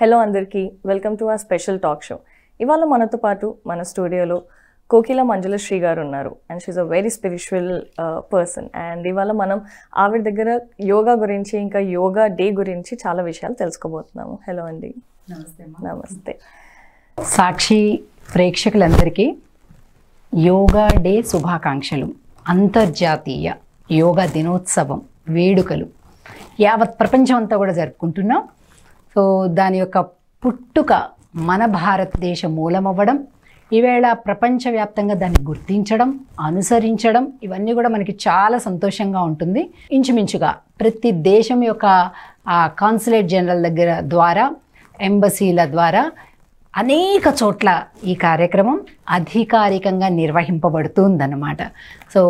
Hello అందరికీ welcome to our special talk show. ఇవాళ మనతో పాటు మన స్టూడియోలో కోకిల మంజులశ్రీ గారు ఉన్నారు. And she's a very spiritual person. అండ్ ఇవాళ మనం ఆవిడ దగ్గర యోగా గురించి ఇంకా యోగా డే గురించి చాలా విషయాలు తెలుసుకోబోతున్నాము. హలో అండి. నమస్తే. నమస్తే. సాక్షి ప్రేక్షకులందరికీ యోగా డే శుభాకాంక్షలు. అంతర్జాతీయ యోగా దినోత్సవం వేడుకలు యావత్ ప్రపంచం అంతా కూడా జరుపుకుంటున్నాం. సో దాని యొక్క పుట్టుక మన భారతదేశ మూలమవ్వడం, ఈవేళ ప్రపంచవ్యాప్తంగా దాన్ని గుర్తించడం, అనుసరించడం, ఇవన్నీ కూడా మనకి చాలా సంతోషంగా ఉంటుంది. ఇంచుమించుగా ప్రతి దేశం యొక్క కాన్సులేట్ జనరల్ దగ్గర ద్వారా, ఎంబసీల ద్వారా అనేక చోట్ల ఈ కార్యక్రమం అధికారికంగా నిర్వహింపబడుతుందన్నమాట. సో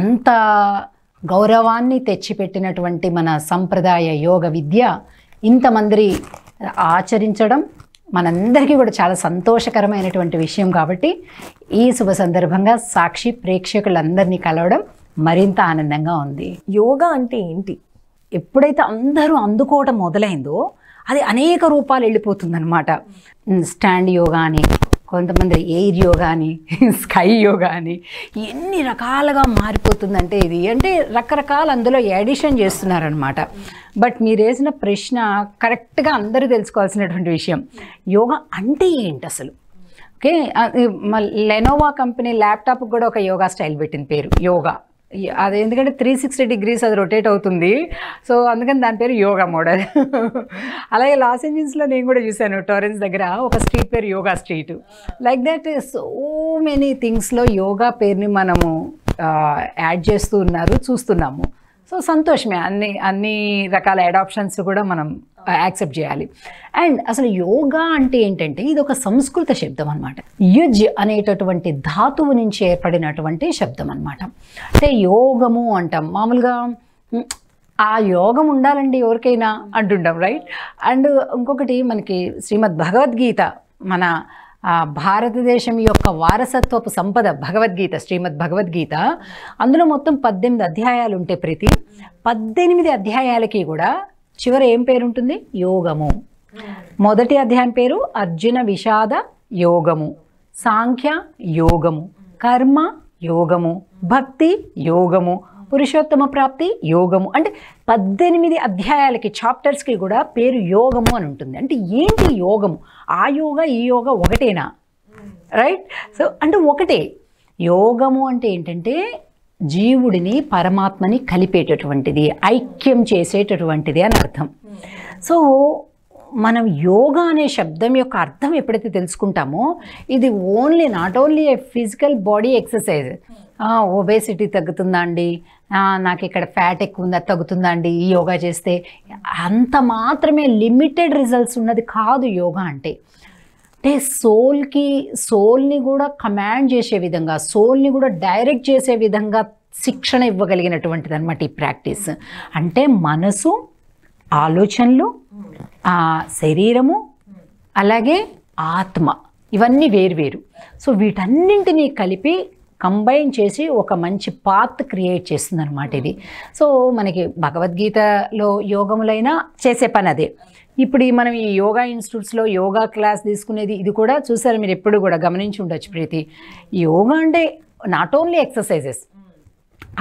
అంత గౌరవాన్ని తెచ్చిపెట్టినటువంటి మన సంప్రదాయ యోగ విద్య ఇంతమంది ఆచరించడం మనందరికీ కూడా చాలా సంతోషకరమైనటువంటి విషయం. కాబట్టి ఈ శుభ సందర్భంగా సాక్షి ప్రేక్షకులందరినీ కలవడం మరింత ఆనందంగా ఉంది. యోగా అంటే ఏంటి? ఎప్పుడైతే అందరూ అందుకోవడం మొదలైందో అది అనేక రూపాలు వెళ్ళిపోతుందన్నమాట. స్టాండ్ యోగా అని, కొంతమంది ఎయిర్ యోగా అని, స్కై యోగా అని, ఎన్ని రకాలుగా మారిపోతుందంటే ఇది అంటే రకరకాల అందులో ఎడిషన్ చేస్తున్నారనమాట. బట్ మీరు వేసిన ప్రశ్న కరెక్ట్గా అందరూ తెలుసుకోవాల్సినటువంటి విషయం. యోగా అంటే ఏంటి అసలు? ఓకే, లెనోవా కంపెనీ ల్యాప్టాప్కి కూడా ఒక యోగా స్టైల్ పెట్టిన పేరు యోగా. అది ఎందుకంటే 360 degrees అది రొటేట్ అవుతుంది. సో అందుకని దాని పేరు యోగా మోడల్. అలాగే లాస్ ఏంజల్స్లో నేను కూడా చూశాను, టోరెన్స్ దగ్గర ఒక స్ట్రీట్ పేరు yoga street. Like that so many థింగ్స్లో యోగా పేరుని మనము యాడ్ చేస్తూ ఉన్నారు, చూస్తున్నాము. సో సంతోషమే, అన్ని రకాల అడాప్షన్స్ కూడా మనం యాక్సెప్ట్ చేయాలి. అండ్ అసలు యోగా అంటే ఏంటంటే ఇది ఒక సంస్కృత శబ్దం అనమాట. యుజ్ అనేటటువంటి ధాతువు నుంచి ఏర్పడినటువంటి శబ్దం అనమాట. అంటే యోగము అంటాం మామూలుగా, ఆ యోగం ఉండాలండి ఎవరికైనా అంటుంటాం, రైట్? అండ్ ఇంకొకటి మనకి శ్రీమద్ భగవద్గీత, మన భారతదేశం యొక్క వారసత్వపు సంపద భగవద్గీత, శ్రీమద్ భగవద్గీత, అందులో మొత్తం 18 అధ్యాయాలు ఉంటే ప్రతి 18 అధ్యాయాలకి కూడా చివరి ఏం పేరు ఉంటుంది? యోగము. మొదటి అధ్యాయం పేరు అర్జున విషాద యోగము, సాంఖ్య యోగము, కర్మ యోగము, భక్తి యోగము, పురుషోత్తమ ప్రాప్తి యోగము. అంటే 18 అధ్యాయాలకి, చాప్టర్స్కి కూడా పేరు యోగము అని ఉంటుంది. అంటే ఏంటి యోగము? ఆ యోగా ఈ యోగా ఒకటేనా? రైట్? సో అంటే ఒకటే. యోగము అంటే ఏంటంటే జీవుడిని పరమాత్మని కలిపేటటువంటిది, ఐక్యం చేసేటటువంటిది అని అర్థం. సో మనం యోగా అనే శబ్దం యొక్క అర్థం ఎప్పుడైతే తెలుసుకుంటామో, ఇది not only A physical body exercise. Obesity తగ్గుతుందా అండి, నాకు ఇక్కడ ఫ్యాట్ ఎక్కువ ఉందా, తగ్గుతుందా అండి ఈ యోగా చేస్తే, అంత మాత్రమే లిమిటెడ్ రిజల్ట్స్ ఉన్నది కాదు యోగా అంటే. అంటే సోల్ని కూడా కమాండ్ చేసే విధంగా, సోల్ని కూడా డైరెక్ట్ చేసే విధంగా శిక్షణ ఇవ్వగలిగినటువంటిది అనమాట ఈ ప్రాక్టీస్. అంటే మనసు, ఆలోచనలు, శరీరము, అలాగే ఆత్మ, ఇవన్నీ వేరువేరు. సో వీటన్నింటినీ కలిపి కంబైన్ చేసి ఒక మంచి పాత్ క్రియేట్ చేస్తుంది అనమాట ఇది. సో మనకి భగవద్గీతలో యోగములైనా చేసే పని అదే. ఇప్పుడు మనం ఈ యోగా ఇన్స్టిట్యూట్స్లో యోగా క్లాస్ తీసుకునేది ఇది కూడా చూసారు మీరు, ఎప్పుడు కూడా గమనించి ఉండొచ్చు ప్రీతి. యోగా అంటే నాట్ ఓన్లీ ఎక్సర్సైజెస్,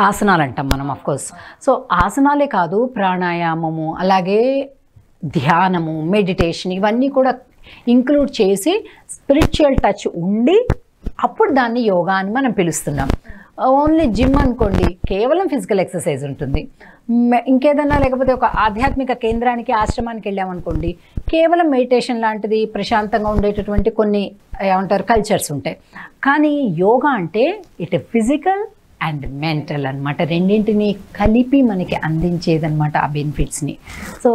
ఆసనాలు అంటాం మనం అఫ్కోర్స్. సో ఆసనాలే కాదు, ప్రాణాయామము, అలాగే ధ్యానము, మెడిటేషన్, ఇవన్నీ కూడా ఇంక్లూడ్ చేసి స్పిరిచువల్ టచ్ ఉండి అప్పుడు దాన్ని యోగా అని మనం పిలుస్తున్నాం. ఓన్లీ జిమ్ అనుకోండి, కేవలం ఫిజికల్ ఎక్సర్సైజ్ ఉంటుంది. ఇంకేదన్నా లేకపోతే ఒక ఆధ్యాత్మిక కేంద్రానికి, ఆశ్రమానికి వెళ్ళామనుకోండి, కేవలం మెడిటేషన్ లాంటిది ప్రశాంతంగా ఉండేటటువంటి కొన్ని ఏమంటారు కల్చర్స్ ఉంటాయి. కానీ యోగా అంటే ఇట్ ఫిజికల్ అండ్ మెంటల్ అనమాట, రెండింటిని కలిపి మనకి అందించేదన్నమాట ఆ బెనిఫిట్స్ని. సో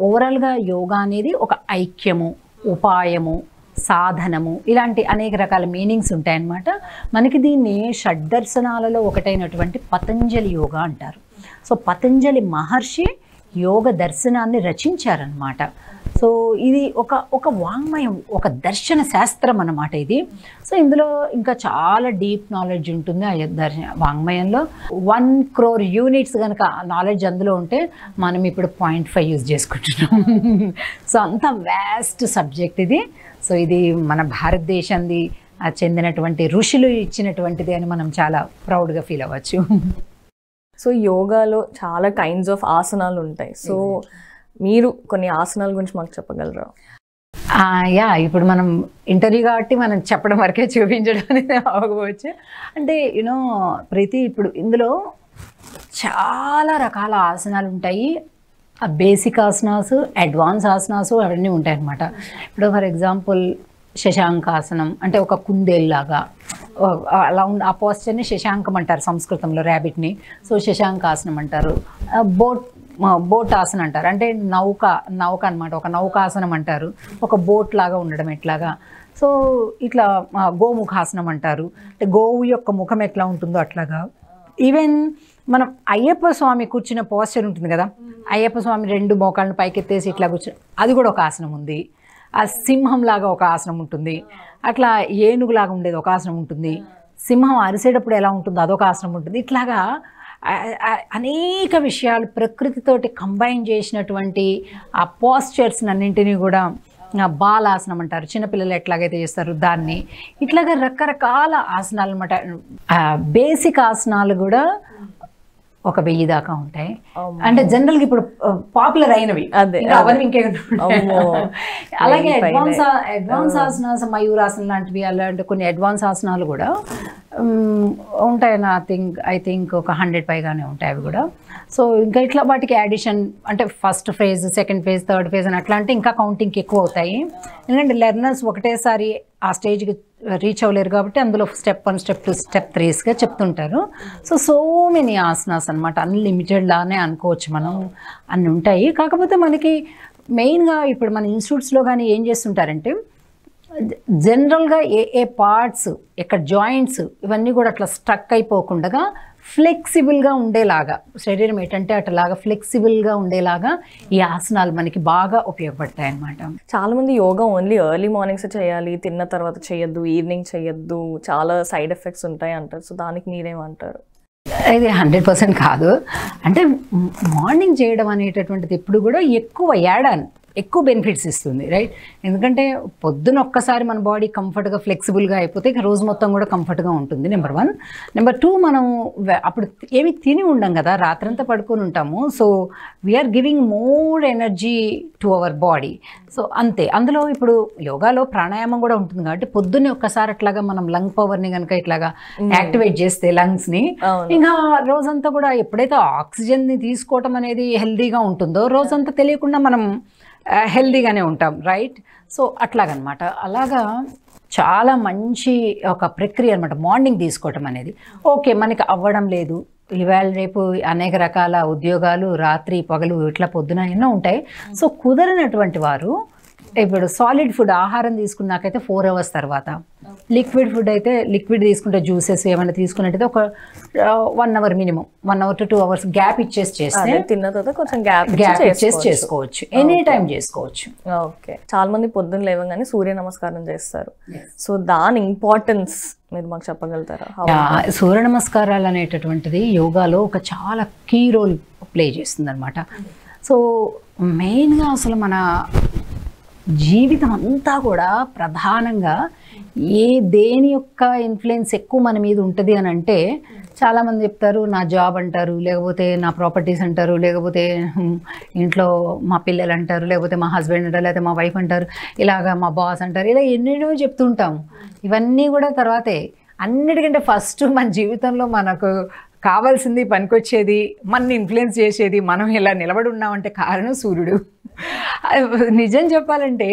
ఓవరాల్గా యోగా అనేది ఒక ఐక్యము, ఉపాయము, సాధనము, ఇలాంటి అనేక రకాల మీనింగ్స్ ఉంటాయన్నమాట. మనకి దీన్ని షడ్దర్శనాలలో ఒకటైనటువంటి పతంజలి యోగా అంటారు. సో పతంజలి మహర్షి యోగ దర్శనాన్ని రచించారనమాట. సో సో ఇది ఒక వాంగ్మయం, ఒక దర్శన శాస్త్రం అన్నమాట ఇది. సో ఇందులో ఇంకా చాలా డీప్ నాలెడ్జ్ ఉంటుంది ఆ వాంగ్మయంలో. 1 crore యూనిట్స్ కనుక నాలెడ్జ్ అందులో ఉంటే మనం ఇప్పుడు 0.5 యూజ్ చేసుకుంటున్నాం. సో అంత వ్యాస్ట్ సబ్జెక్ట్ ఇది. సో ఇది మన భారతదేశానికి చెందినటువంటి ఋషులు ఇచ్చినటువంటిది అని మనం చాలా ప్రౌడ్గా ఫీల్ అవ్వచ్చు. సో యోగాలో చాలా కైండ్స్ ఆఫ్ ఆసనాలు ఉంటాయి. సో మీరు కొన్ని ఆసనాల గురించి మాకు చెప్పగలరా? యా, ఇప్పుడు మనం ఇంటర్వ్యూ కాబట్టి మనం చెప్పడం వరకే చూపించడం అనేది అవ్వకపోవచ్చు. అంటే యూనో ప్రీతి, ఇప్పుడు ఇందులో చాలా రకాల ఆసనాలు ఉంటాయి. బేసిక్ ఆసనాస్, అడ్వాన్స్ ఆసనాస్ అవన్నీ ఉంటాయి అన్నమాట. ఇప్పుడు ఫర్ ఎగ్జాంపుల్ శశాంకాసనం అంటే ఒక కుందేల్లాగా అలా ఆ పోస్చర్ని శశాంకం అంటారు సంస్కృతంలో, ర్యాబిట్ని. సో శశాంకాసనం అంటారు. బోట్ ఆసనం అంటారు, అంటే నౌక అనమాట, ఒక నౌకాసనం అంటారు, ఒక బోట్ లాగా ఉండడం ఎట్లాగా. సో ఇట్లా గోముఖాసనం అంటారు, అంటే గోవు యొక్క ముఖం ఎట్లా ఉంటుందో అట్లాగా. ఈవెన్ మనం అయ్యప్ప స్వామి కూర్చున్న పోస్చర్ ఉంటుంది కదా, అయ్యప్ప స్వామి 2 మోకాళ్ళను పైకెత్తేసి ఇట్లా కూర్చుని, అది కూడా ఒక ఆసనం ఉంది. ఆ సింహంలాగా ఒక ఆసనం ఉంటుంది, అట్లా ఏనుగులాగా ఉండేది ఒక ఆసనం ఉంటుంది, సింహం అరిసేటప్పుడు ఎలా ఉంటుందో అదొక ఆసనం ఉంటుంది. ఇట్లాగా అనేక విషయాలు ప్రకృతితోటి కంబైన్ చేసినటువంటి ఆ పోస్చర్స్ అన్నింటినీ కూడా బాలాసనం అంటారు, చిన్నపిల్లలు ఎట్లాగైతే చేస్తారు దాన్ని. ఇట్లాగా రకరకాల ఆసనాలు అన్నమాట. బేసిక్ ఆసనాలు కూడా 1000 దాకా ఉంటాయి. అంటే జనరల్గా ఇప్పుడు పాపులర్ అయినవి అవన్నీ అలాగే అడ్వాన్స్ ఆసనాస్, మయూరాసనం లాంటివి, అలాంటి కొన్ని అడ్వాన్స్ ఆసనాలు కూడా ఉంటాయి. ఐ థింక్ ఒక 100 పైగానే ఉంటాయి అవి కూడా. సో ఇంకా ఇట్లా వాటికి యాడిషన్ అంటే first phase, second phase, third phase అని అట్లా అంటే ఇంకా కౌంటింగ్కి ఎక్కువ అవుతాయి. ఎందుకంటే లెర్నర్స్ ఒకటేసారి ఆ స్టేజ్కి రీచ్ అవ్వలేరు కాబట్టి అందులో స్టెప్ 1, స్టెప్ 2, స్టెప్ 3గా చెప్తుంటారు. సో మెనీ ఆసనాస్ అనమాట, అన్లిమిటెడ్ లానే అనుకోవచ్చు మనం, అన్నీ ఉంటాయి. కాకపోతే మనకి మెయిన్గా ఇప్పుడు మన ఇన్స్టిట్యూట్స్లో కానీ ఏం చేస్తుంటారంటే జనరల్గా ఏ పార్ట్స్, ఎక్కడ జాయింట్స్ ఇవన్నీ కూడా అట్లా స్ట్రక్ అయిపోకుండా ఫ్లెక్సిబుల్గా ఉండేలాగా, శరీరం ఏంటంటే అట్లాగా ఫ్లెక్సిబుల్గా ఉండేలాగా ఈ ఆసనాలు మనకి బాగా ఉపయోగపడతాయి అన్నమాట. చాలామంది యోగా ఓన్లీ ఎర్లీ మార్నింగ్స్ చేయాలి, తిన్న తర్వాత చేయొద్దు, ఈవినింగ్ చేయొద్దు, చాలా సైడ్ ఎఫెక్ట్స్ ఉంటాయి అంటారు. సో దానికి మీరేమంటారు? ఇది 100% కాదు. అంటే మార్నింగ్ చేయడం అనేటటువంటిది ఎప్పుడు కూడా ఎక్కువ బెనిఫిట్స్ ఇస్తుంది, రైట్? ఎందుకంటే పొద్దున ఒక్కసారి మన బాడీ కంఫర్ట్గా ఫ్లెక్సిబుల్గా అయిపోతే ఇక రోజు మొత్తం కూడా కంఫర్ట్గా ఉంటుంది, నెంబర్ 1. నెంబర్ 2, మనం అప్పుడు ఏమి తిని ఉండం కదా, రాత్రంతా పడుకొని ఉంటాము. So we are giving more energy to our body. So అంతే. అందులో ఇప్పుడు యోగాలో ప్రాణాయామం కూడా ఉంటుంది కాబట్టి పొద్దున్నే ఒక్కసారి అట్లాగా మనం లంగ్ పవర్ని కనుక ఇట్లాగా యాక్టివేట్ చేస్తే లంగ్స్ని, ఇంకా రోజంతా కూడా ఎప్పుడైతే ఆక్సిజన్ని తీసుకోవటం అనేది హెల్దీగా ఉంటుందో రోజంతా తెలియకుండా మనం హెల్దీగానే ఉంటాం, రైట్? సో అట్లాగనమాట. అలాగా చాలా మంచి ఒక ప్రక్రియ అనమాట మార్నింగ్ తీసుకోవటం అనేది. ఓకే, మనకి అవ్వడం లేదు, ఇవాళ రేపు అనేక రకాల ఉద్యోగాలు, రాత్రి పగలు ఇట్లా పొద్దున ఎన్నో ఉంటాయి. సో కుదరనటువంటి వారు ఇప్పుడు సాలిడ్ ఫుడ్ ఆహారం తీసుకున్నాకైతే 4 hours తర్వాత, లిక్విడ్ ఫుడ్ అయితే లిక్విడ్ తీసుకుంటే జ్యూసెస్ ఏమైనా తీసుకున్నట్టయితే ఒక 1 hour minimum, 1 hour to 2 hours gap ఇచ్చేసి చేస్తే, తిన్న తర్వాత కొంచెం గ్యాప్ ఇచ్చేసి చేసుకోవచ్చు, ఎనీ టైం చేసుకోవచ్చు. ఓకే. చాలా మంది పొద్దున్న లేవగానే సూర్య నమస్కారం చేస్తారు. సో దాని ఇంపార్టెన్స్ మీరు మాకు చెప్పగలుగుతారా? సూర్య నమస్కారాలు అనేటటువంటిది యోగాలో ఒక చాలా కీ రోల్ ప్లే చేస్తుంది అనమాట. సో మెయిన్గా అసలు మన జీవితం అంతా కూడా ప్రధానంగా దేని యొక్క ఇన్ఫ్లుయెన్స్ ఎక్కువ మన మీద ఉంటుంది అని అంటే, చాలామంది చెప్తారు నా జాబ్ అంటారు, లేకపోతే నా ప్రాపర్టీస్ అంటారు, లేకపోతే ఇంట్లో మా పిల్లలు అంటారు, లేకపోతే మా హస్బెండ్ అంటారు, లేకపోతే మా వైఫ్ అంటారు, ఇలాగా మా బాస్ అంటారు, ఇలా ఎన్నెన్నో చెప్తుంటాం. ఇవన్నీ కూడా తర్వాతే. అన్నిటికంటే ఫస్ట్ మన జీవితంలో మనకు కావాల్సింది, పనికొచ్చేది, మనని ఇన్ఫ్లుయెన్స్ చేసేది, మనం ఇలా నిలబడి ఉన్నామంటే కారణం సూర్యుడు. నిజం చెప్పాలంటే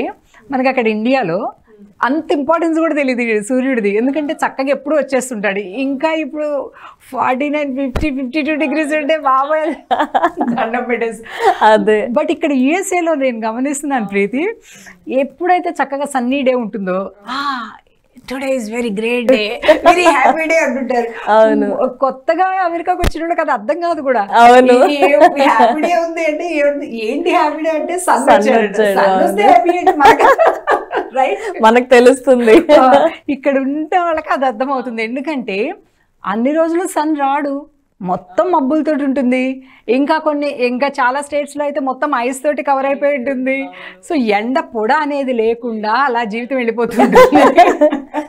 మనకి అక్కడ ఇండియాలో అంత ఇంపార్టెన్స్ కూడా తెలియదు సూర్యుడిది, ఎందుకంటే చక్కగా ఎప్పుడు వచ్చేస్తుంటాడు. ఇంకా ఇప్పుడు 49, 50, 52 degrees ఉంటే బాబాయ్ దండం పెట్టేసి అదే. బట్ ఇక్కడ యూఎస్ఏలో నేను గమనిస్తున్నాను ప్రీతి, ఎప్పుడైతే చక్కగా సన్నీ డే ఉంటుందో today is very great day, very happy day అంటుంటారు. అవును, కొత్తగా అమెరికాకి వచ్చిన కదా అర్థం కాదు కూడా. అవును, హ్యాపీ డే ఉంది అంటే ఏంటి హ్యాపీ డే అంటే సన్ వస్తే హ్యాపీ డే రైట్, మనకు తెలుస్తుంది. ఇక్కడ ఉంటే వాళ్ళకి అది అర్థం అవుతుంది. ఎందుకంటే అన్ని రోజులు సన్ రాడు, మొత్తం మబ్బులతో ఉంటుంది. ఇంకా చాలా స్టేట్స్లో అయితే మొత్తం ఐస్ తోటి కవర్ అయిపోయి ఉంటుంది. సో ఎండ పొడ అనేది లేకుండా అలా జీవితం వెళ్ళిపోతుంది.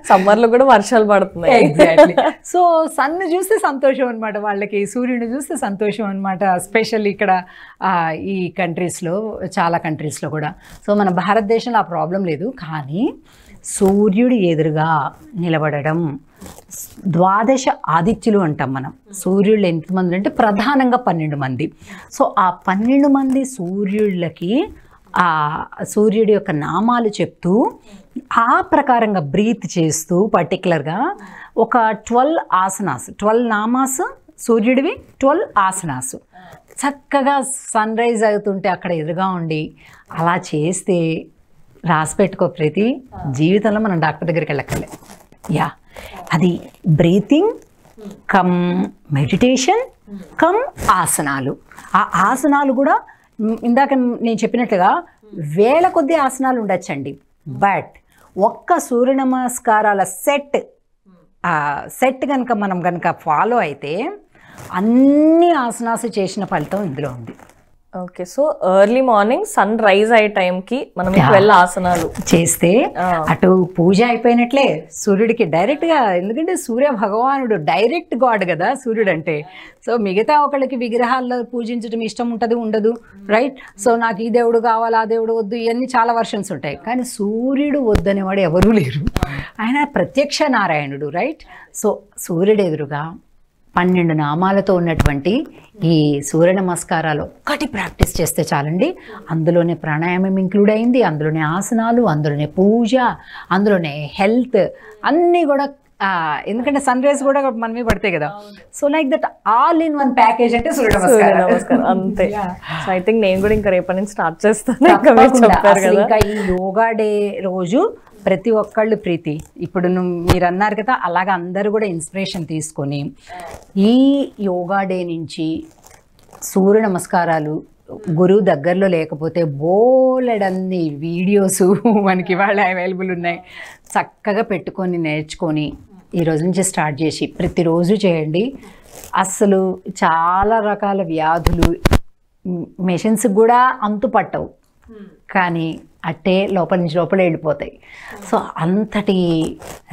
సమ్మర్లో కూడా వర్షాలు పడుతున్నాయి. ఎగ్జాక్ట్లీ. సో సన్ను చూస్తే సంతోషం అనమాట వాళ్ళకి, సూర్యుడిని చూస్తే సంతోషం అనమాట. స్పెషల్ ఇక్కడ ఈ కంట్రీస్లో, చాలా కంట్రీస్లో కూడా. సో మన భారతదేశంలో ఆ ప్రాబ్లం లేదు. కానీ సూర్యుడి ఎదురుగా నిలబడడం, ద్వాదశ ఆదిత్యులు అంటాం మనం. సూర్యుళ్ళు ఎంతమంది అంటే ప్రధానంగా 12 మంది. సో ఆ 12 మంది సూర్యుళ్ళకి ఆ సూర్యుడి యొక్క నామాలు చెప్తూ ఆ ప్రకారంగా బ్రీత్ చేస్తూ పర్టికులర్గా ఒక 12 ఆసనాస్, 12 నామాస్ సూర్యుడివి, 12 ఆసనాస్ చక్కగా సన్ రైజ్ అవుతుంటే అక్కడ ఎదురుగా ఉండి అలా చేస్తే రాసి పెట్టుకో ప్రీతి, జీవితంలో మనం డాక్టర్ దగ్గరికి వెళ్ళక్కర్లే. యా, అది బ్రీతింగ్ కమ్ మెడిటేషన్ కమ్ ఆసనాలు. ఆ ఆసనాలు కూడా ఇందాక నేను చెప్పినట్లుగా వేల కొద్ది ఆసనాలు ఉండొచ్చండి. బట్ ఒక్క సూర్య నమస్కారాల సెట్ కనుక మనం కనుక ఫాలో అయితే అన్ని ఆసనాలు చేసిన ఫలితం ఇందులో ఉంది. Okay, so early morning sunrise అయ్యే టైంకి మనం 12 ఆసనాలు చేస్తే అటు పూజ అయిపోయినట్లే సూర్యుడికి డైరెక్ట్గా. ఎందుకంటే సూర్య భగవానుడు డైరెక్ట్ గాడ్ కదా సూర్యుడు అంటే. సో మిగతా ఒకళ్ళకి విగ్రహాల్లో పూజించడం ఇష్టం ఉంటుంది, ఉండదు, రైట్? సో నాకు ఈ దేవుడు కావాలి, ఆ దేవుడు వద్దు, ఇవన్నీ చాలా వర్షన్స్ ఉంటాయి. కానీ సూర్యుడు వద్దనేవాడు ఎవరూ లేరు. ఆయన ప్రత్యక్ష నారాయణుడు, రైట్? సో సూర్యుడు ఎదురుగా 12 నామాలతో ఉన్నటువంటి ఈ సూర్య నమస్కారాలు ఒక్కటి ప్రాక్టీస్ చేస్తే చాలండి. అందులోనే ప్రాణాయామం ఇంక్లూడ్ అయింది, అందులోనే ఆసనాలు, అందులోనే పూజ, అందులోనే హెల్త్ అన్నీ కూడా. ఎందుకంటే సన్ రైజ్ కూడా మనమే పడతాయి కదా. So like that all in one package అంటే సూర్య నమస్కారం అంతే. సో ఐ థింక్ నేను కూడా ఇంకా రేపటి నుంచి స్టార్ట్ చేస్తాను. ఇంకా ఈ యోగా డే రోజు ప్రతి ఒక్కళ్ళు ప్రీతి, ఇప్పుడు మీరు అన్నారు కదా, అలాగా అందరూ కూడా ఇన్స్పిరేషన్ తీసుకొని ఈ యోగా డే నుంచి సూర్య నమస్కారాలు గురువు దగ్గరలో లేకపోతే బోలెడన్ని వీడియోస్ మనకి ఇవాళ అవైలబుల్ ఉన్నాయి, చక్కగా పెట్టుకొని నేర్చుకొని ఈ రోజు నుంచి స్టార్ట్ చేసి ప్రతిరోజు చేయండి. అసలు చాలా రకాల వ్యాధులు మెషిన్స్ కూడా అంతు పట్టవు, కానీ అట్టే లోపల నుంచి లోపల వెళ్ళిపోతాయి. సో అంతటి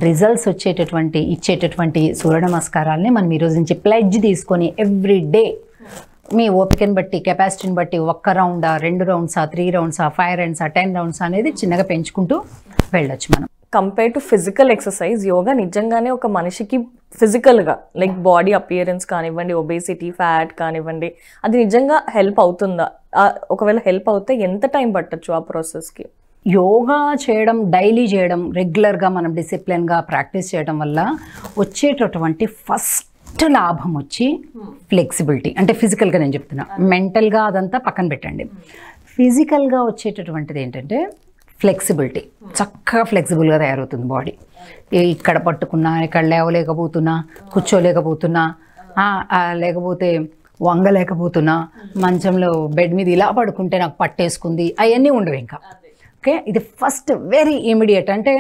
రిజల్ట్స్ ఇచ్చేటటువంటి సూర్య నమస్కారాలని మనం ఈరోజు నుంచి ప్లెడ్జ్ తీసుకొని ఎవ్రీ డే మీ ఓపికను బట్టి, కెపాసిటీని బట్టి 1 రౌండా, 2 రౌండ్సా, 3 రౌండ్సా, 5 రౌండ్సా, 10 రౌండ్స్ అనేది చిన్నగా పెంచుకుంటూ వెళ్ళొచ్చు మనం. Compare to physical exercise, yoga నిజంగానే ఒక మనిషికి ఫిజికల్గా లైక్ బాడీ అపియరెన్స్ కానివ్వండి, ఒబేసిటీ, ఫ్యాట్ కానివ్వండి, అది నిజంగా హెల్ప్ అవుతుందా? ఒకవేళ హెల్ప్ అవుతే ఎంత టైం పట్టచ్చు ఆ ప్రాసెస్కి? యోగా చేయడం, డైలీ చేయడం, రెగ్యులర్గా మనం డిసిప్లిన్గా ప్రాక్టీస్ చేయడం వల్ల వచ్చేటటువంటి ఫస్ట్ లాభం వచ్చి ఫ్లెక్సిబిలిటీ. అంటే ఫిజికల్గా నేను చెప్తున్నా, మెంటల్గా అదంతా పక్కన పెట్టండి. ఫిజికల్గా వచ్చేటటువంటిది ఏంటంటే ఫ్లెక్సిబిలిటీ. చక్కగా ఫ్లెక్సిబుల్గా తయారవుతుంది బాడీ. ఇక్కడ పట్టుకున్నా, ఇక్కడ లేవలేకపోతున్నా, కూర్చోలేకపోతున్నా, లేకపోతే వంగలేకపోతున్నా, మంచంలో బెడ్ మీద ఇలా పడుకుంటే నాకు పట్టేసుకుంది, అవన్నీ ఉండవు ఇంకా. ఓకే, ఇది ఫస్ట్ వెరీ ఇమీడియట్. అంటే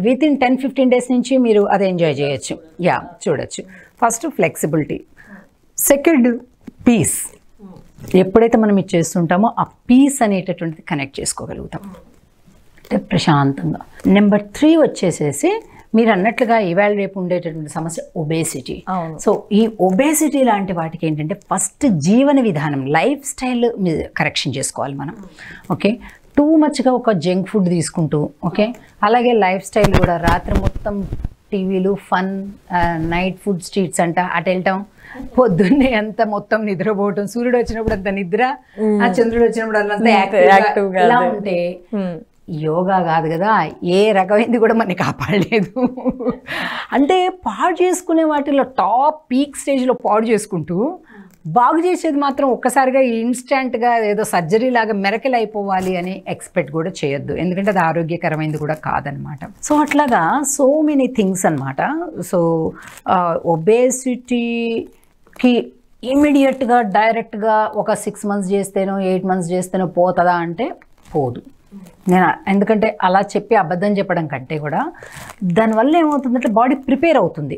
వితిన్ 10-15 డేస్ నుంచి మీరు అది ఎంజాయ్ చేయొచ్చు, చూడొచ్చు. First flexibility. Second peace. ఎప్పుడైతే మనం ఇది చేస్తుంటామో ఆ పీస్ అనేటటువంటిది కనెక్ట్ చేసుకోగలుగుతాం, అంటే ప్రశాంతంగా. నెంబర్ 3 వచ్చేసేసి మీరు అన్నట్లుగా ఇవాళ రేపు ఉండేటటువంటి సమస్య ఒబేసిటీ. సో ఈ ఒబేసిటీ లాంటి వాటికి ఏంటంటే ఫస్ట్ జీవన విధానం, లైఫ్ స్టైల్ కరెక్షన్ చేసుకోవాలి మనం. ఓకే, టూ మచ్గా ఒక జంక్ ఫుడ్ తీసుకుంటూ, ఓకే, అలాగే లైఫ్ స్టైల్ కూడా రాత్రి మొత్తం టీవీలు, ఫన్, నైట్ ఫుడ్ స్ట్రీట్స్ అంట అటు వెళ్ళటం, పొద్దున్నే అంత మొత్తం నిద్రపోవటం, సూర్యుడు వచ్చినప్పుడు అంత నిద్ర, ఆ చంద్రుడు వచ్చినప్పుడు అంత యాక్టివ్గా ఇలా ఉంటే యోగా కాదు కదా, ఏ రకమైంది కూడా మనకి కాపాడలేదు. అంటే పాడు చేసుకునే వాటిలో టాప్ పీక్ స్టేజ్లో పాడు చేసుకుంటూ బాగు చేసేది మాత్రం ఒక్కసారిగా ఇన్స్టెంట్గా ఏదో సర్జరీ లాగా మెరకల్ అయిపోవాలి అని ఎక్స్పెక్ట్ కూడా చేయొద్దు, ఎందుకంటే అది ఆరోగ్యకరమైనది కూడా కాదనమాట. సో అట్లాగా సో మెనీ థింగ్స్ అనమాట. సో ఒబేసిటీకి ఇమీడియట్గా డైరెక్ట్గా ఒక 6 months చేస్తేనో 8 months చేస్తేనో పోతుందా అంటే పోదు. నేను ఎందుకంటే అలా చెప్పి అబద్ధం చెప్పడం కంటే కూడా దానివల్ల ఏమవుతుందంటే బాడీ ప్రిపేర్ అవుతుంది.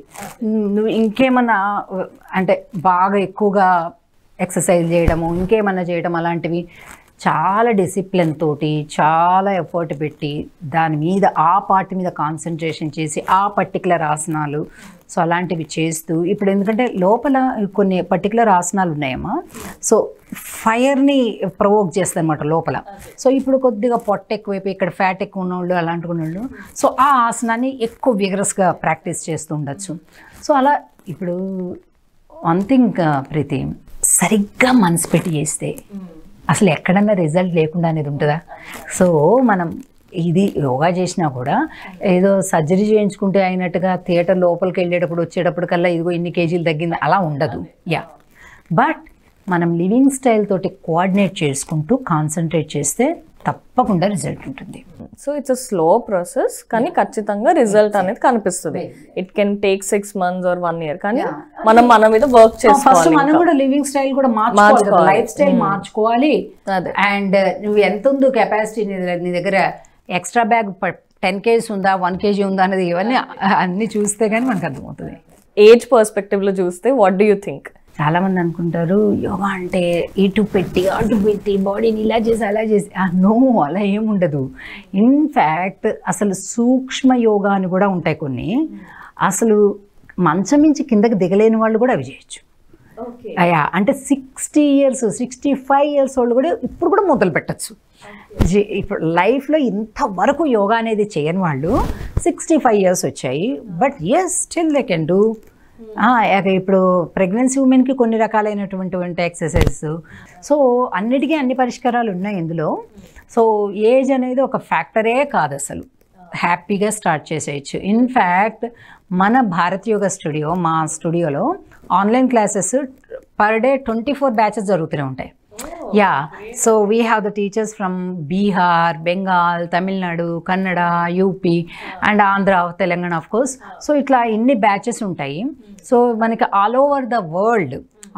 నువ్వు ఇంకేమన్నా అంటే బాగా ఎక్కువగా ఎక్సర్సైజ్ చేయడము ఇంకేమన్నా చేయడం అలాంటివి చాలా డిసిప్లిన్ తోటి చాలా ఎఫర్ట్ పెట్టి దాని మీద ఆ పార్ట్ మీద కాన్సన్ట్రేషన్ చేసి ఆ పర్టికులర్ ఆసనాలు సో అలాంటివి చేస్తూ ఇప్పుడు ఎందుకంటే లోపల కొన్ని పర్టికులర్ ఆసనాలు ఉన్నాయమ్మా. సో ఫైర్ని ప్రొవోక్ చేస్తుంది అనమాట లోపల. సో ఇప్పుడు కొద్దిగా పొట్ట ఎక్కువైపోయి ఇక్కడ ఫ్యాట్ ఎక్కువ ఉన్నవాళ్ళు అలాంటి ఉన్నవాళ్ళు సో ఆ ఆసనాన్ని ఎక్కువ విగరస్గా ప్రాక్టీస్ చేస్తూ ఉండొచ్చు. సో అలా ఇప్పుడు వన్ థింగ్ ప్రీతి, సరిగ్గా మనసు పెట్టి చేస్తే అసలు ఎక్కడన్నా రిజల్ట్ లేకుండా అనేది ఉంటుందా? సో మనం ఇది యోగా చేసినా కూడా ఏదో సర్జరీ చేయించుకుంటే అయినట్టుగా థియేటర్ లోపలికి వెళ్ళేటప్పుడు వచ్చేటప్పటికల్లా ఇదిగో ఇన్ని కేజీలు తగ్గింది అలా ఉండదు. బట్ మనం లివింగ్ స్టైల్ తోటి కోఆర్డినేట్ చేసుకుంటూ కాన్సన్ట్రేట్ చేస్తే తప్పకుండా రిజల్ట్ ఉంటుంది. So it's a slow process కానీ ఖచ్చితంగా రిజల్ట్ అనేది కనిపిస్తుంది. It can take 6 months or 1 year, కానీ మనం మన మీద వర్క్ చేసుకోవాలి. మనం కూడా లివింగ్ స్టైల్ కూడా మార్చుకోవాలి, లైఫ్ స్టైల్ మార్చుకోవాలి. అండ్ నువ్వు ఎంత ఉందో కెపాసిటీ నీ దగ్గర ఎక్స్ట్రా బ్యాగ్ 10 kgs ఉందా 1 kg ఉందా అనేది ఇవన్నీ అన్ని చూస్తే కానీ మనకు అర్థమవుతుంది. ఏజ్ పర్స్పెక్టివ్ లో చూస్తే వాట్ డూ యూ థింక్? చాలామంది అనుకుంటారు యోగా అంటే ఇటు పెట్టి అటు పెట్టి బాడీని ఇలా చేసి అలా చేసి. నో, అలా ఏముండదు. ఇన్ఫ్యాక్ట్ అసలు సూక్ష్మ యోగా అని కూడా ఉంటాయి కొన్ని. అసలు మంచం నుంచి కిందకి దిగలేని వాళ్ళు కూడా అవి చేయొచ్చు. అయ్యా అంటే 60 years 65 years వాళ్ళు కూడా ఇప్పుడు కూడా మొదలు పెట్టచ్చు. ఇప్పుడు లైఫ్లో ఇంతవరకు యోగా అనేది చేయని వాళ్ళు 65 years వచ్చాయి, but yes still they can do. ఇప్పుడు ప్రెగ్నెన్సీ ఉమెన్కి కొన్ని రకాలైనటువంటి ఎక్సర్సైజెస్. సో అన్నిటికీ అన్ని పరిష్కారాలు ఉన్నాయి ఇందులో. సో ఏజ్ అనేది ఒక ఫ్యాక్టరే కాదు, అసలు హ్యాపీగా స్టార్ట్ చేసేయచ్చు. ఇన్ఫ్యాక్ట్ మన భారత్ యోగా స్టూడియో, మా స్టూడియోలో online classes per day 24 batches జరుగుతూనే ఉంటాయి. So we have the teachers from Bihar, Bengal, Tamil Nadu, Kannada, UP and Andhra, Telangana of course. So ఇట్లా ఇన్ని బ్యాచెస్ ఉంటాయి. సో మనకి all over the world,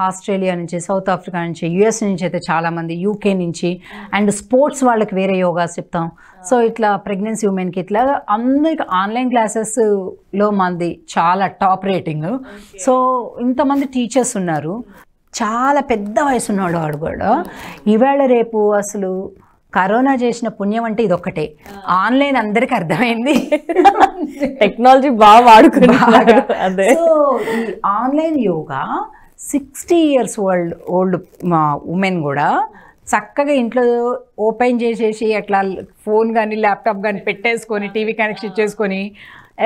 Australia నుంచి, సౌత్ ఆఫ్రికా నుంచి, యుఎస్ నుంచి అయితే చాలామంది, యూకే నుంచి, అండ్ స్పోర్ట్స్ వాళ్ళకి వేరే యోగాస్ చెప్తాం. సో ఇట్లా ప్రెగ్నెన్సీ ఉమెన్కి ఇట్లా అందరికి ఆన్లైన్ క్లాసెస్లో మంది చాలా టాప్ రేటింగ్. సో ఇంతమంది టీచర్స్ ఉన్నారు. చాలా పెద్ద వయసు ఉన్నాడు వాడు కూడా. ఈవేళ రేపు అసలు కరోనా చేసిన పుణ్యం అంటే ఇదొక్కటే, ఆన్లైన్ అందరికి అర్థమైంది, టెక్నాలజీ బాగా వాడుకున్నారు. సో ఈ online yoga 60 years old women కూడా చక్కగా ఇంట్లో ఓపెన్ చేసేసి అట్లా ఫోన్ కానీ ల్యాప్టాప్ కానీ పెట్టేసుకొని టీవీ కనెక్షన్ చేసుకొని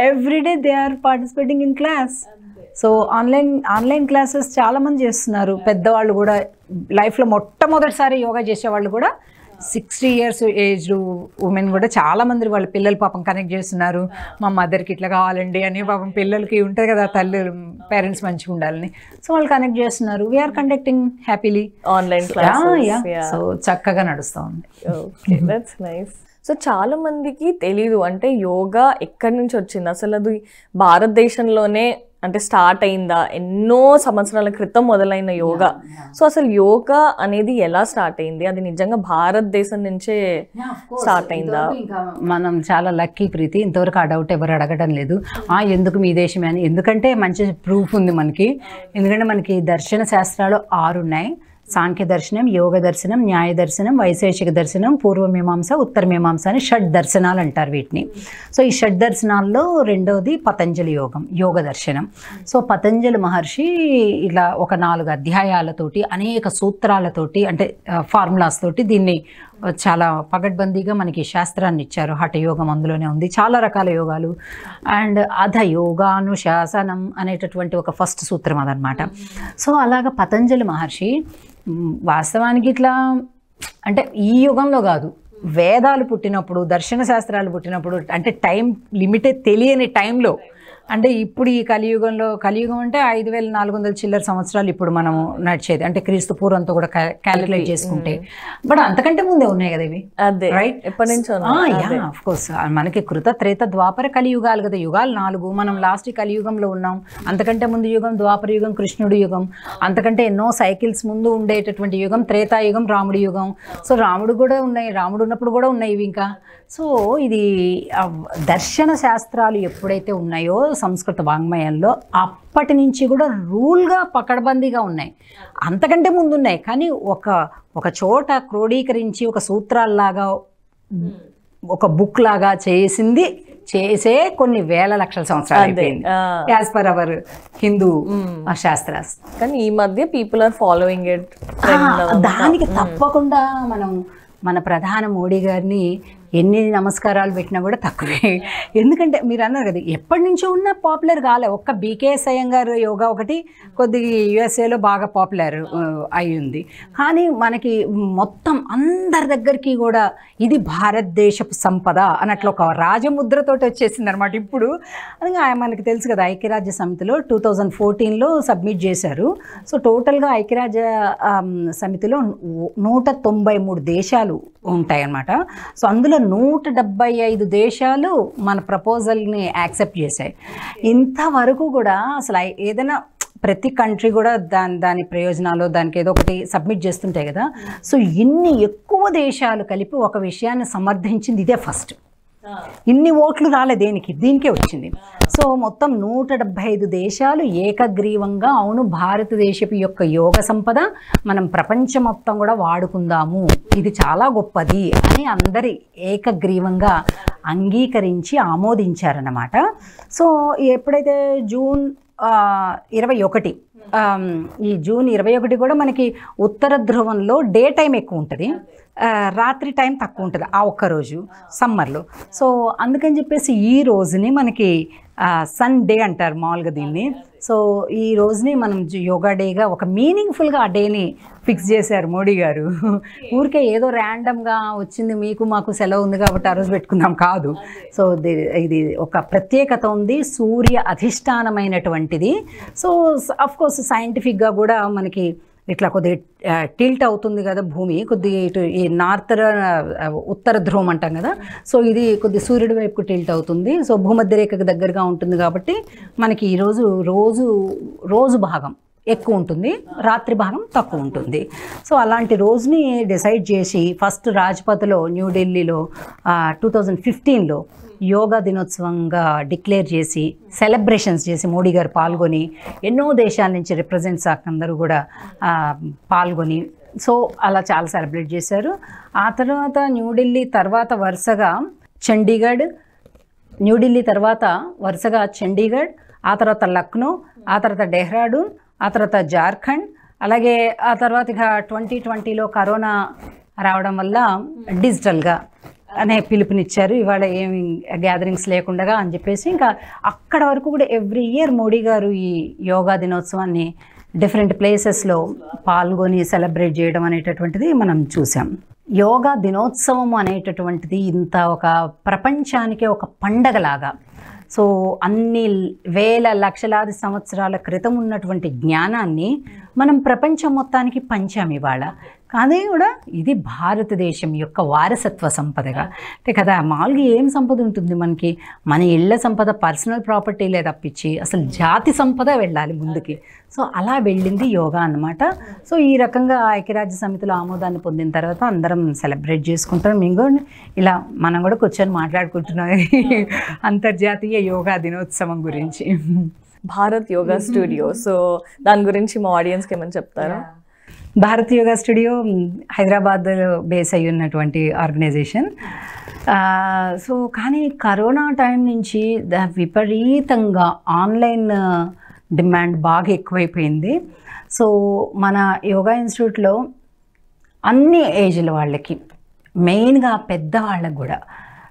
everyday they are participating in class. So online classes చాలామంది చేస్తున్నారు. పెద్దవాళ్ళు కూడా లైఫ్లో మొట్టమొదటిసారి యోగా చేసేవాళ్ళు కూడా 60 years ఏజ్డ్ ఉమెన్ కూడా చాలామంది వాళ్ళ పిల్లలు పాపం కనెక్ట్ చేస్తున్నారు. మా మదర్కి ఇట్లా కావాలండి అని, పాపం పిల్లలకి ఉంటుంది కదా తల్లి పేరెంట్స్ మంచిగా ఉండాలని, సో వాళ్ళు కనెక్ట్ చేస్తున్నారు. We are conducting happily online classes. So చక్కగా నడుస్తూ ఉంది. Okay, that's nice. సో చాలా మందికి తెలీదు అంటే యోగా ఎక్కడి నుంచి వచ్చింది, అసలు అది భారతదేశంలోనే అంటే స్టార్ట్ అయిందా, ఎన్నో సంవత్సరాల క్రితం మొదలైన యోగా. సో అసలు యోగా అనేది ఎలా స్టార్ట్ అయింది, అది నిజంగా భారతదేశం నుంచే స్టార్ట్ అయిందా? మనం చాలా లక్కీ ప్రీతి, ఇంతవరకు ఆ డౌట్ ఎవరు అడగడం లేదు. ఎందుకు మీ దేశమే అని, ఎందుకంటే మంచి ప్రూఫ్ ఉంది మనకి. ఎందుకంటే మనకి దర్శన శాస్త్రాలు 6 ఉన్నాయి. సాంఖ్య దర్శనం, యోగ దర్శనం, న్యాయ దర్శనం, వైశేషిక దర్శనం, పూర్వమీమాంస, ఉత్తర మీమాంస అని షడ్ దర్శనాలు అంటారు వీటిని. సో ఈ షడ్ దర్శనాల్లో రెండవది పతంజలి యోగ దర్శనం. సో పతంజలి మహర్షి ఇలా ఒక 4 అధ్యాయాలతోటి అనేక సూత్రాలతోటి అంటే ఫార్ములాస్ తోటి దీన్ని చాలా పగడ్బందీగా మనకి శాస్త్రాన్ని ఇచ్చారు. హఠయోగం అందులోనే ఉంది, చాలా రకాల యోగాలు. అండ్ అధ యోగానుశాసనం అనేటటువంటి ఒక ఫస్ట్ సూత్రం అదనమాట. సో అలాగా పతంజలి మహర్షి వాస్తవానికి ఇట్లా అంటే ఈ యుగంలో కాదు, వేదాలు పుట్టినప్పుడు, దర్శన శాస్త్రాలు పుట్టినప్పుడు, అంటే టైం లిమిటే తెలియని టైంలో అంటే ఇప్పుడు ఈ కలియుగం అంటే 5400 చిల్లర సంవత్సరాలు ఇప్పుడు మనం నడిచేది, అంటే క్రీస్తు పూర్వంతో కూడా క్యాలిక్యులేట్ చేసుకుంటే. బట్ అంతకంటే ముందే ఉన్నాయి కదా ఇవి, రైట్? ఎప్పటి నుంచో ఆఫ్ కోర్స్ మనకి కృత త్రేత ద్వాపర కలియుగాలు కదా, యుగాలు 4. మనం లాస్ట్ కలియుగంలో ఉన్నాం. అంతకంటే ముందు యుగం ద్వాపర యుగం, కృష్ణుడి యుగం. అంతకంటే ఎన్నో సైకిల్స్ ముందు ఉండేటటువంటి యుగం త్రేతాయుగం, రాముడి యుగం. సో రాముడు కూడా ఉన్నాయి, రాముడు ఉన్నప్పుడు కూడా ఉన్నాయి ఇవి ఇంకా. సో ఇది దర్శన శాస్త్రాలు ఎప్పుడైతే ఉన్నాయో సంస్కృత వాంగ్మయంలో, అప్పటి నుంచి కూడా రూల్గా పకడ్బందీగా ఉన్నాయి. అంతకంటే ముందు ఉన్నాయి, కానీ ఒక చోట క్రోడీకరించి ఒక సూత్రాల్లాగా ఒక బుక్ లాగా చేసే కొన్ని వేల లక్షల సంవత్సరాలు అయిపోయింది యాజ్ పర్ అవర్ హిందూ శాస్త్రాస్. కానీ ఈ మధ్య పీపుల్ ఆర్ ఫాలోయింగ్ ఇట్. దానికి తప్పకుండా మన ప్రధాని మోడీ గారిని ఎన్ని నమస్కారాలు పెట్టినా కూడా తక్కువే. ఎందుకంటే మీరు అన్నారు కదా, ఎప్పటి నుంచో ఉన్న పాపులర్ కాలే. ఒక్క బీకేఎస్ అయ్యంగార్ యోగా ఒకటి కొద్దిగా యుఎస్ఏలో బాగా పాపులర్ అయ్యింది. కానీ మనకి మొత్తం అందరి దగ్గరికి కూడా ఇది భారతదేశపు సంపద అన్నట్లు ఒక రాజముద్రతోటి వచ్చేసింది అనమాట ఇప్పుడు. అందుకే మనకి తెలుసు కదా, ఐక్యరాజ్య సమితిలో 2014లో సబ్మిట్ చేశారు. సో టోటల్గా ఐక్యరాజ్య సమితిలో 193 దేశాలు ఉంటాయన్నమాట. సో అందులో 175 దేశాలు మన ప్రపోజల్ని యాక్సెప్ట్ చేశాయి. ఇంతవరకు కూడా అసలు ఏదైనా ప్రతి కంట్రీ కూడా దాని ప్రయోజనాలు దానికి ఏదో ఒకటి సబ్మిట్ చేస్తుంటాయి కదా. సో ఇన్ని ఎక్కువ దేశాలు కలిపి ఒక విషయాన్ని సమర్థించింది ఇదే ఫస్ట్. ఇన్ని ఓట్లు రాలే దీనికే వచ్చింది. సో మొత్తం 175 దేశాలు ఏకగ్రీవంగా అవును భారతదేశపు యొక్క యోగ సంపద మనం ప్రపంచం మొత్తం కూడా వాడుకుందాము, ఇది చాలా గొప్పది అని అందరి ఏకగ్రీవంగా అంగీకరించి ఆమోదించారన్నమాట. సో ఎప్పుడైతే జూన్ 21 ఈ జూన్ 21 కూడా మనకి ఉత్తర ధ్రువంలో డే టైం ఎక్కువ ఉంటుంది, రాత్రి టైం తక్కువ ఉంటుంది ఆ ఒక్కరోజు సమ్మర్లో. సో అందుకని చెప్పేసి ఈ రోజుని మనకి సన్ డే అంటారు మామూలుగా దీన్ని. సో ఈ రోజుని మనం యోగా డేగా ఒక మీనింగ్ఫుల్గా ఆ డేని ఫిక్స్ చేశారు మోడీ గారు. ఊరికే ఏదో ర్యాండమ్గా వచ్చింది మీకు మాకు సెలవు ఉంది కాబట్టి ఆ రోజు పెట్టుకుందాం కాదు. సో ఇది ఒక ప్రత్యేకత ఉంది, సూర్య అధిష్టానమైనటువంటిది. సో అఫ్కోర్స్ సైంటిఫిక్గా కూడా మనకి ఇట్లా కొద్దిగా టిల్ట్ అవుతుంది కదా భూమి, కొద్దిగా ఇటు ఈ ఉత్తర ధ్రువం అంటాం కదా. సో ఇది కొద్దిగా సూర్యుడి వైపుకు టిల్ట్ అవుతుంది. సో భూమధ్య రేఖకు దగ్గరగా ఉంటుంది కాబట్టి మనకి ఈరోజు రోజు భాగం ఎక్కువ ఉంటుంది, రాత్రి భాగం తక్కువ ఉంటుంది. సో అలాంటి రోజుని డిసైడ్ చేసి ఫస్ట్ రాజ్పథ్లో న్యూఢిల్లీలో 2015లో యోగా దినోత్సవంగా డిక్లేర్ చేసి సెలబ్రేషన్స్ చేసి మోడీ గారు పాల్గొని ఎన్నో దేశాల నుంచి రిప్రజెంట్స్ అందరూ కూడా పాల్గొని సో అలా చాలా సెలబ్రేట్ చేశారు. ఆ తర్వాత న్యూఢిల్లీ తర్వాత వరుసగా చండీగఢ్, ఆ తర్వాత లక్నో, ఆ తర్వాత డెహ్రాడూన్, ఆ తర్వాత జార్ఖండ్, అలాగే ఆ తర్వాత ఇక 2020లో కరోనా రావడం వల్ల డిజిటల్గా అనే పిలుపునిచ్చారు. ఇవాళ ఏమి గ్యాదరింగ్స్ లేకుండా అని చెప్పేసి ఇంకా అక్కడ వరకు కూడా ఎవ్రీ ఇయర్ మోడీ గారు ఈ యోగా దినోత్సవాన్ని డిఫరెంట్ ప్లేసెస్లో పాల్గొని సెలబ్రేట్ చేయడం అనేటటువంటిది మనం చూసాం. యోగా దినోత్సవం అనేటటువంటిది ఇంత ఒక ప్రపంచానికే ఒక పండగలాగా. సో అన్ని వేల లక్షలాది సంవత్సరాల క్రితం ఉన్నటువంటి జ్ఞానాన్ని మనం ప్రపంచం మొత్తానికి పంచాం ఇవాళ. కానీ కూడా ఇది భారతదేశం యొక్క వారసత్వ సంపదగా అంటే కదా. మామూలుగా ఏం సంపద ఉంటుంది మనకి, మన ఇళ్ల సంపద పర్సనల్ ప్రాపర్టీలే తప్పించి అసలు జాతి సంపద వెళ్ళాలి ముందుకి. సో అలా వెళ్ళింది యోగా అన్నమాట. సో ఈ రకంగా ఐక్యరాజ్య సమితిలో ఆమోదాన్ని పొందిన తర్వాత అందరం సెలబ్రేట్ చేసుకుంటాం. మేము ఇలా మనం కూడా కూర్చొని మాట్లాడుకుంటున్నాం అంతర్జాతీయ యోగా దినోత్సవం గురించి. భారత్ యోగా స్టూడియో, సో దాని గురించి మా ఆడియన్స్కి ఏమని చెప్తారా? భారత్ యోగా స్టూడియో హైదరాబాద్ బేస్ అయ్యి ఉన్నటువంటి ఆర్గనైజేషన్. సో కానీ కరోనా టైం నుంచి విపరీతంగా ఆన్లైన్ డిమాండ్ బాగా ఎక్కువైపోయింది. సో మన యోగా ఇన్స్టిట్యూట్లో అన్ని ఏజ్ల వాళ్ళకి, మెయిన్గా పెద్దవాళ్ళకి కూడా,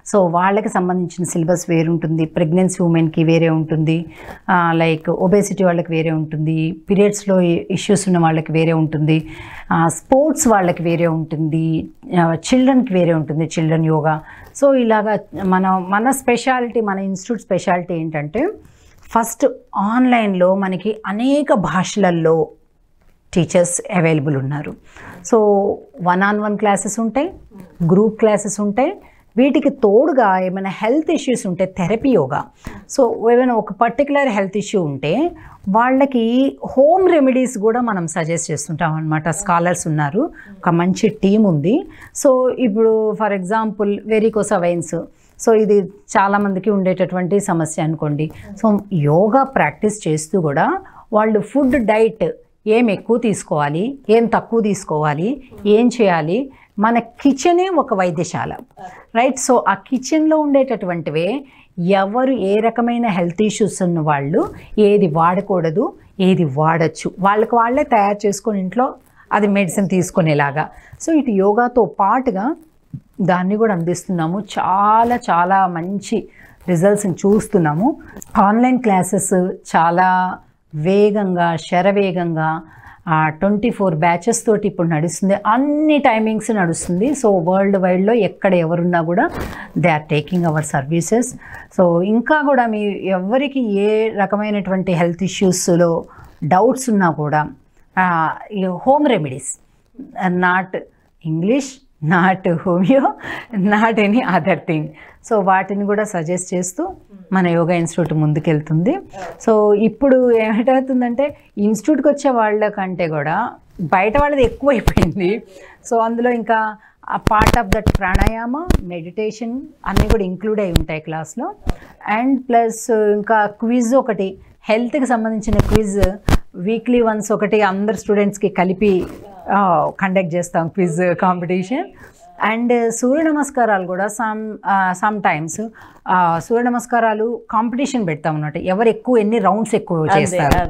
సో వాళ్ళకి సంబంధించిన సిలబస్ వేరు ఉంటుంది, ప్రెగ్నెన్సీ ఉమెన్కి వేరే ఉంటుంది, లైక్ ఒబేసిటీ వాళ్ళకి వేరే ఉంటుంది, పీరియడ్స్లో ఇష్యూస్ ఉన్న వాళ్ళకి వేరే ఉంటుంది, స్పోర్ట్స్ వాళ్ళకి వేరే ఉంటుంది, చిల్డ్రన్కి వేరే ఉంటుంది, చిల్డ్రన్ యోగా. సో ఇలాగా మన స్పెషాలిటీ, మన ఇన్స్టిట్యూట్ స్పెషాలిటీ ఏంటంటే ఫస్ట్ ఆన్లైన్లో మనకి అనేక భాషలలో టీచర్స్ అవైలబుల్ ఉన్నారు. సో 1-on-1 క్లాసెస్ ఉంటాయి, గ్రూప్ క్లాసెస్ ఉంటాయి. వీటికి తోడుగా ఏమైనా హెల్త్ ఇష్యూస్ ఉంటే థెరపీ యోగా. సో ఏమైనా ఒక పర్టికులర్ హెల్త్ ఇష్యూ ఉంటే వాళ్ళకి హోమ్ రెమెడీస్ కూడా మనం సజెస్ట్ చేస్తుంటాం అనమాట. స్కాలర్స్ ఉన్నారు, ఒక మంచి టీం ఉంది. సో ఇప్పుడు ఫర్ ఎగ్జాంపుల్ వెరికోసా వెయిన్స్, సో ఇది చాలామందికి ఉండేటటువంటి సమస్య అనుకోండి. సో యోగా ప్రాక్టీస్ చేస్తూ కూడా వాళ్ళు ఫుడ్ డైట్ ఏం ఎక్కువ తీసుకోవాలి, ఏం తక్కువ తీసుకోవాలి, ఏం చేయాలి, మన కిచెనే ఒక వైద్యశాల, రైట్? సో ఆ కిచెన్లో ఉండేటటువంటివే ఎవరు ఏ రకమైన హెల్త్ ఇష్యూస్ ఉన్న వాళ్ళు ఏది వాడకూడదు, ఏది వాడచ్చు, వాళ్ళకి వాళ్ళే తయారు చేసుకొని ఇంట్లో అది మెడిసిన్ తీసుకునేలాగా. సో ఇటు యోగాతో పాటుగా దాన్ని కూడా అందిస్తున్నాము. చాలా చాలా మంచి రిజల్ట్స్ని చూస్తున్నాము. ఆన్లైన్ క్లాసెస్ చాలా వేగంగా శరవేగంగా 24 బ్యాచెస్ తోటి ఇప్పుడు నడుస్తుంది. అన్ని టైమింగ్స్ నడుస్తుంది. సో వరల్డ్ వైడ్లో ఎక్కడ ఎవరున్నా కూడా they are taking our services. So ఇంకా కూడా మీ ఎవరికి ఏ రకమైనటువంటి హెల్త్ ఇష్యూస్లో డౌట్స్ ఉన్నా కూడా home remedies, not English, not homeo, not any other thing. So వాటిని కూడా సజెస్ట్ చేస్తూ మన యోగా ఇన్స్టిట్యూట్ ముందుకెళ్తుంది. సో ఇప్పుడు ఏమిటవుతుందంటే ఇన్స్టిట్యూట్కి వచ్చే వాళ్ళకంటే కూడా బయట వాళ్ళది ఎక్కువైపోయింది. సో అందులో ఇంకా ఆ part of that pranayama, meditation అన్నీ కూడా ఇంక్లూడ్ అయి ఉంటాయి క్లాస్లో. అండ్ ప్లస్ ఇంకా క్విజ్ ఒకటి, హెల్త్కి సంబంధించిన క్విజ్ వీక్లీ వన్స్ ఒకటి అందరు స్టూడెంట్స్కి కలిపి కండక్ట్ చేస్తాం క్విజ్ కాంపిటీషన్. అండ్ సూర్య నమస్కారాలు కూడా సమ్ టైమ్స్ సూర్య నమస్కారాలు కాంపిటీషన్ పెడతాం అన్నమాట. ఎవరు ఎక్కువ ఎన్ని రౌండ్స్ ఎక్కువ చేస్తారు.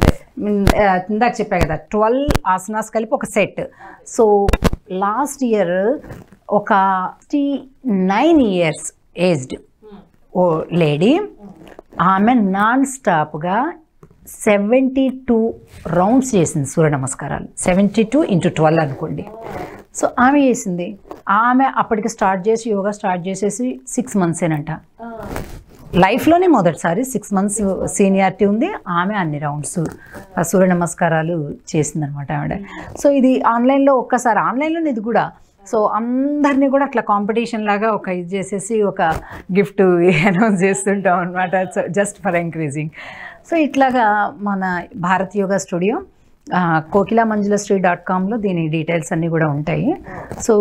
ఇందాక చెప్పా కదా 12 ఆసనాస్ కలిపి ఒక సెట్. సో లాస్ట్ ఇయర్ ఒక 69 years ఏజ్డ్ ఓ లేడీ, ఆమె నాన్ స్టాప్గా 72 రౌండ్స్ చేసింది సూర్య నమస్కారాలు. 72 × 12 అనుకోండి. సో ఆమె చేసింది. ఆమె అప్పటికి స్టార్ట్ చేసి యోగా స్టార్ట్ చేసేసి 6 months లైఫ్లోనే మొదటిసారి 6 months సీనియారిటీ ఉంది. ఆమె అన్ని రౌండ్స్ సూర్య నమస్కారాలు చేసిందనమాట ఆవిడ. సో ఇది ఆన్లైన్లో ఒక్కసారి ఆన్లైన్లోనే ఇది కూడా. సో అందరినీ కూడా అట్లా కాంపిటీషన్ లాగా ఒక ఇది చేసేసి ఒక గిఫ్ట్ అనౌన్స్ చేస్తుంటాం అనమాట. So just for encouraging. So ఇట్లాగా మన భారత్ యోగా స్టూడియో kokilamanjulastree.comలో దీని డీటెయిల్స్ అన్నీ కూడా ఉంటాయి. So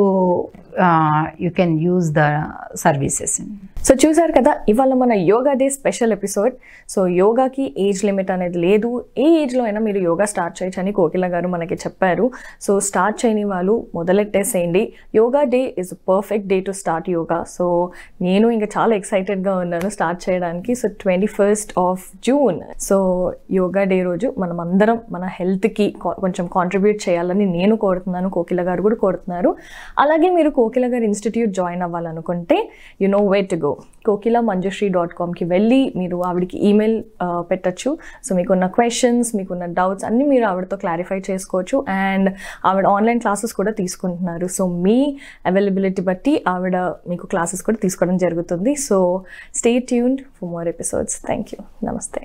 you can use the services. So చూసారు కదా ఇవాళ మన yoga day special episode. So యోగాకి ఏజ్ లిమిట్ అనేది లేదు, ఏ ఏజ్లో అయినా మీరు యోగా స్టార్ట్ చేయొచ్చు అని కోకిల గారు మనకి చెప్పారు. సో స్టార్ట్ చేయని వాళ్ళు మొదలెట్టేసేయండి. Yoga day is perfect day to start yoga. So నేను ఇంకా చాలా ఎక్సైటెడ్గా ఉన్నాను స్టార్ట్ చేయడానికి. So 21st of June. So yoga day రోజు మనం అందరం మన హెల్త్కి కొంచెం కాంట్రిబ్యూట్ చేయాలని నేను కోరుతున్నాను, కోకిల గారు కూడా కోరుతున్నారు. అలాగే మీరు కోకిల గారు ఇన్స్టిట్యూట్ జాయిన్ అవ్వాలనుకుంటే you know where to go. kokilamanjulastree.comకి వెళ్ళి మీరు ఆవిడకి ఈమెయిల్ పెట్టచ్చు. సో మీకున్న క్వశ్చన్స్, మీకున్న డౌట్స్ అన్నీ మీరు ఆవిడతో క్లారిఫై చేసుకోవచ్చు. అండ్ ఆవిడ ఆన్లైన్ క్లాసెస్ కూడా తీసుకుంటున్నారు. సో మీ అవైలబిలిటీ బట్టి ఆవిడ మీకు క్లాసెస్ కూడా తీసుకోవడం జరుగుతుంది. So stay tuned for more episodes. Thank you. నమస్తే.